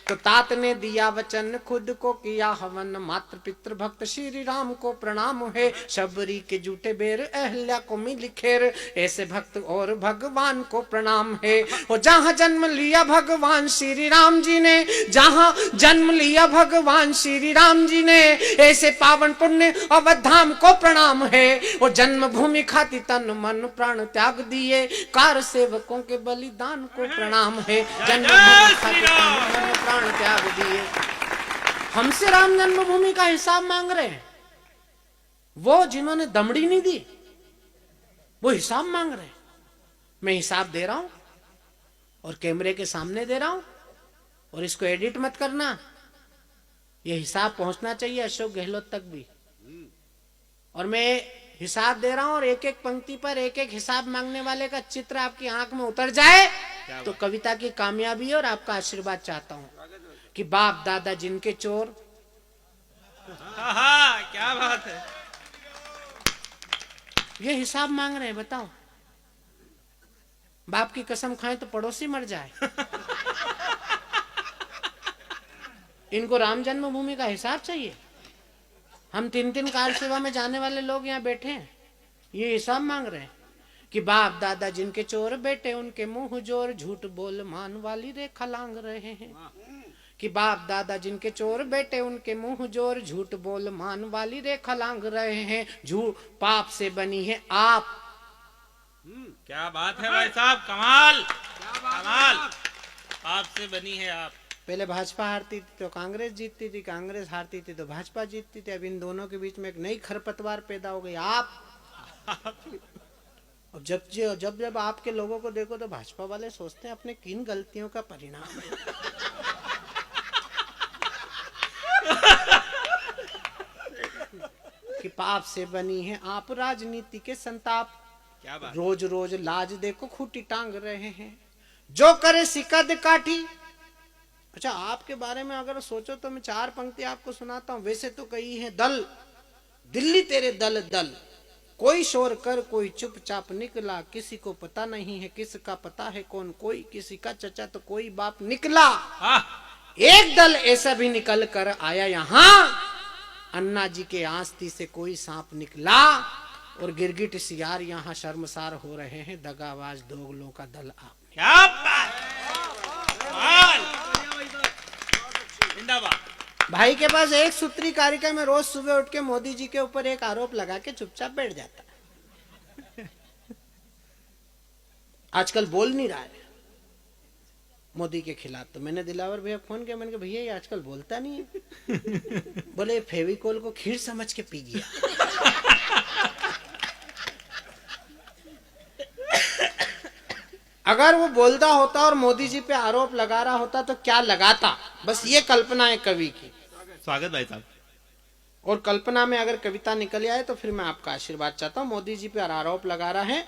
तो तात ने दिया वचन खुद को किया हवन, मात्र पितृ भक्त श्री राम को प्रणाम है। शबरी के जूठे बेर अहल्या को मिली खेर, ऐसे भक्त और भगवान को प्रणाम है। और जहाँ जन्म लिया भगवान श्री राम जी ने, जहाँ जन्म लिया भगवान श्री राम जी ने, ऐसे पावन पुण्य अवधाम को प्रणाम है। और जन्मभूमि खातिर तन मन प्राण त्याग दिए, कार सेवकों के बलिदान को प्रणाम है। जन्मभूमि खातिर तन मन प्राण त्याग दिए। हमसे राम जन्मभूमि का हिसाब मांग रहे हैं, वो जिन्होंने दमड़ी नहीं दी वो हिसाब मांग रहे हैं। मैं हिसाब दे रहा हूं और कैमरे के सामने दे रहा हूं, और इसको एडिट मत करना। ये हिसाब पहुंचना चाहिए अशोक गहलोत तक भी। और मैं हिसाब दे रहा हूं और एक एक पंक्ति पर एक एक हिसाब मांगने वाले का चित्र आपकी आंख में उतर जाए तो कविता की कामयाबी और आपका आशीर्वाद चाहता हूं कि बाप दादा जिनके चोर। क्या बात है। ये हिसाब मांग रहे हैं, बताओ। बाप की कसम खाएं तो पड़ोसी मर जाए। इनको राम जन्मभूमि का हिसाब चाहिए। हम 3-3 कार सेवा में जाने वाले लोग यहाँ बैठे हैं, ये हिसाब मांग रहे हैं कि बाप दादा जिनके चोर बेटे उनके मुंह जोर, झूठ बोल मान वाली रेखा लांग रहे हैं। कि बाप दादा जिनके चोर बेटे उनके मुंह जोर, झूठ बोल मान वाली रेखा लांग रहे हैं। झूठ पाप से बनी है आप। क्या बात है भाई साहब, कमाल कमाल। पाप से बनी है आप। पहले भाजपा हारती थी तो कांग्रेस जीतती थी, कांग्रेस हारती थी तो भाजपा जीतती थी। अब इन दोनों के बीच में एक नई खरपतवार पैदा हो गई, आप। अब जब जब जब आपके लोगों को देखो तो भाजपा वाले सोचते हैं अपने किन गलतियों का परिणाम है। कि पाप से बनी है आप राजनीति के संताप, क्या बात। रोज रोज लाज देखो खूटी टांग रहे हैं। जो करे सिकद काठी। अच्छा, आपके बारे में अगर सोचो तो मैं 4 पंक्ति आपको सुनाता हूं। वैसे तो कही है दल दिल्ली तेरे दल दल, कोई शोर कर कोई चुपचाप निकला, किसी को पता नहीं है किसका पता है कौन, कोई किसी का चचा तो कोई बाप निकला। एक दल ऐसा भी निकल कर आया यहाँ, अन्ना जी के आस्ती से कोई सांप निकला। और गिरगिट सियार यहाँ शर्मसार हो रहे हैं, दगाबाज दोगलों का दल आप। क्या बात। भाई के पास एक सूत्री कारिका में रोज सुबह उठ के मोदी जी के ऊपर एक आरोप लगा के चुपचाप बैठ जाता। आजकल बोल नहीं रहा है मोदी के खिलाफ। तो मैंने दिलावर भैया फोन किया, मैंने कहा भैया ये आजकल बोलता नहीं है। बोले फेविकोल को खीर समझ के पी गया। अगर वो बोलता होता और मोदी जी पे आरोप लगा रहा होता तो क्या लगाता, बस ये कल्पना है कवि की। स्वागत भाई साहब। और कल्पना में अगर कविता निकल आए तो फिर मैं आपका आशीर्वाद चाहता हूँ। मोदी जी पे आरोप लगा रहा है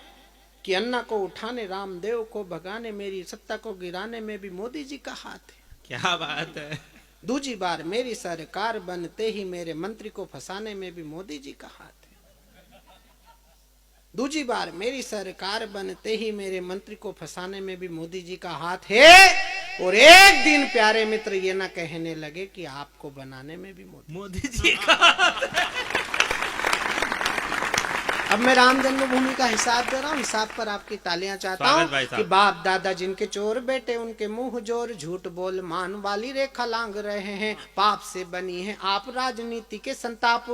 कि अन्ना को उठाने रामदेव को भगाने, मेरी सत्ता को गिराने में भी मोदी जी का हाथ है। क्या बात है। दूसरी बार मेरी सरकार बनते ही मेरे मंत्री को फंसाने में भी मोदी जी का हाथ है। दूसरी बार मेरी सरकार बनते ही मेरे मंत्री को फंसाने में भी मोदी जी का हाथ है। और एक दिन प्यारे मित्र ये ना कहने लगे कि आपको बनाने में भी मोदी जी का हाथ है। अब मैं राम जन्मभूमि का हिसाब दे रहा हूँ, हिसाब पर आपकी तालियां चाहता हूँ कि बाप दादा जिनके चोर बेटे उनके मुंह जोर, झूठ बोल मान वाली रेखा लांग रहे हैं। पाप से बनी है आप राजनीति के संताप,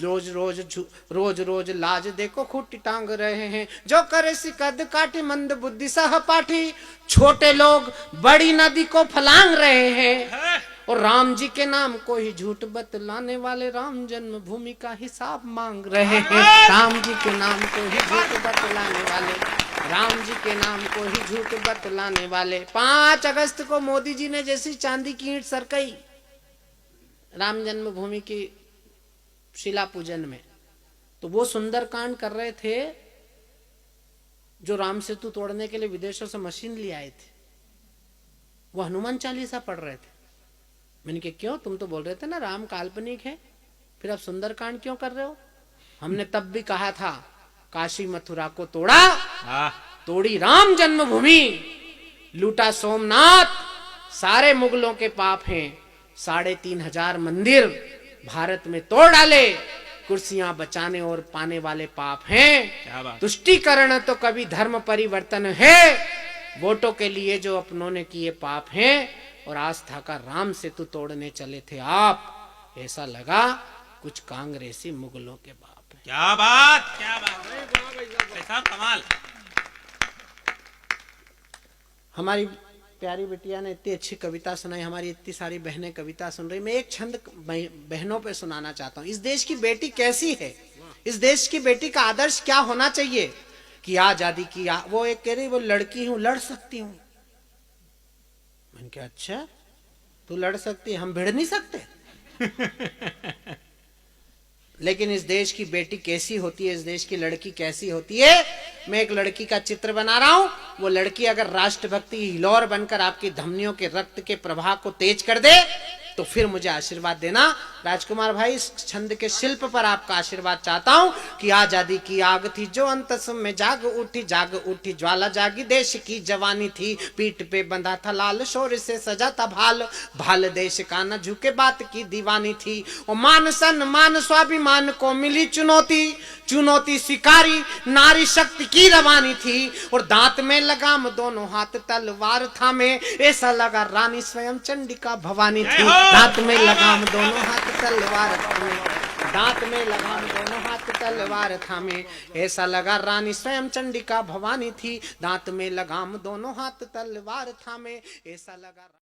रोज रोज लाज देखो खूटी टांग रहे हैं। जो करे सिकद काटी मंद बुद्धि सहपाठी, छोटे लोग बड़ी नदी को फलांग रहे हैं। और राम जी के नाम को ही झूठ बतलाने वाले राम जन्मभूमि का हिसाब मांग रहे हैं। राम जी के नाम को ही झूठ बतलाने वाले, राम जी के नाम को ही झूठ बतलाने वाले। 5 अगस्त को मोदी जी ने जैसी चांदी की ईंट सरकाई राम जन्मभूमि की शिला पूजन में, तो वो सुंदरकांड कर रहे थे जो राम सेतु तोड़ने के लिए विदेशों से मशीन ले आए थे। वो हनुमान चालीसा पढ़ रहे थे। मैंने कहा क्यों, तुम तो बोल रहे थे ना राम काल्पनिक है, फिर आप सुंदरकांड क्यों कर रहे हो? हमने तब भी कहा था काशी मथुरा को तोड़ा, तोड़ी राम जन्मभूमि, लूटा सोमनाथ, सारे मुगलों के पाप हैं। 3,500 मंदिर भारत में तोड़ डाले, कुर्सियां बचाने और पाने वाले पाप हैं। क्या बात। तुष्टीकरण तो कभी धर्म परिवर्तन है, वोटों के लिए जो अपनों ने किए पाप हैं, और आस्था का राम सेतु तोड़ने चले थे आप। ऐसा लगा कुछ कांग्रेसी मुगलों के बाप हैं। क्या बात, क्या बात भाई साहब, कमाल। हमारी प्यारी बिटिया ने इतनी अच्छी कविता सुनाई, हमारी इतनी सारी बहनें कविता सुन रही। मैं एक छंद बहनों पे सुनाना चाहता हूँ। इस देश की बेटी कैसी है, इस देश की बेटी का आदर्श क्या होना चाहिए कि आजादी की वो एक कह रही वो लड़की हूं, लड़ सकती हूं। मैंने कहा अच्छा तू लड़ सकती है, हम भिड़ नहीं सकते। लेकिन इस देश की बेटी कैसी होती है, इस देश की लड़की कैसी होती है। मैं एक लड़की का चित्र बना रहा हूं। वो लड़की अगर राष्ट्रभक्ति हिलोर बनकर आपकी धमनियों के रक्त के प्रवाह को तेज कर दे तो फिर मुझे आशीर्वाद देना। राजकुमार भाई, इस छंद के शिल्प पर आपका आशीर्वाद चाहता हूं कि आजादी की आग थी जो अंतस में जाग उठी ज्वाला जागी, देश की जवानी थी, पीठ पे बंधा था लाल, शोर से सजा था भाल, भाल देश का न झुके बात की दीवानी थी। और मान सम्मान स्वाभिमान को मिली चुनौती, चुनौती शिकारी नारी शक्ति की रवानी थी। और दांत में लगाम दोनों हाथ तलवार थामे, ऐसा लगा रानी स्वयं चंडिका भवानी थी। दांत में लगाम दोनों हाथ तलवार थामे, दांत में लगाम दोनों हाथ तलवार थामे, ऐसा लगा रानी स्वयं चंडिका भवानी थी। दांत में लगाम दोनों हाथ तलवार थामे, ऐसा लगा